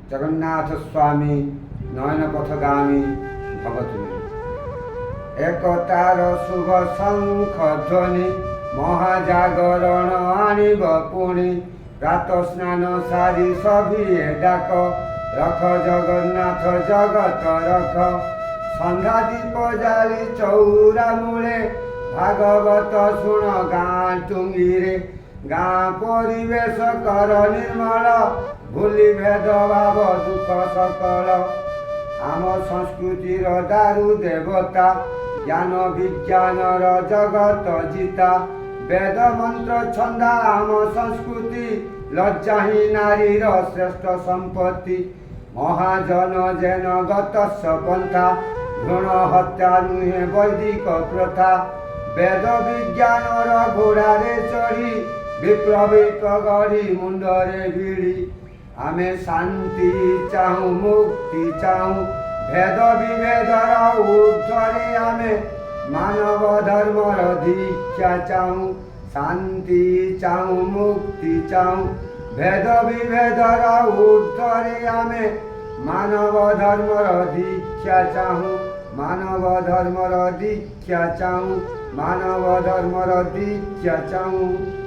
जगन्नाथ स्वामी नयन पथगामी भगतुनि एकतार शुभ शंख ध्वनि महाजागरण आणिब पुणी प्रात स्नान सारी सभिए डाक रख जगन्नाथ जगत रख संध्या दीप जाली चौरा मूले भागवत शुण गाँ टुंगीरे गाँ परिवेश कर निर्मल भूली भेद भाव दुख सकल आम संस्कृतिर दारु देवता ज्ञान विज्ञान जगत जीता वेद मंत्र छंदा आम संस्कृति लज्जा ही नारीर श्रेष्ठ संपत्ति महाजन जेन गतस्स पंथा भ्रूण हत्या नुहे वैदिक प्रथा वेद विज्ञान घोड़े चढ़ी विप्लविक गढ़ी मुंडरे भिड़ी आमे शांति चाहूँ मुक्ति चाहूँ भेद विभेदर ऊर्ध्वरे आमे मानव धर्मर दीक्षा चाहूँ शांति चाहूँ मुक्ति चाहूँ भेद विभेदर ऊर्ध्वरे आमे मानव धर्मर दीक्षा चाहूँ मानव धर्मर दीक्षा चाहूँ मानव धर्मर दीक्षा चाहूँ।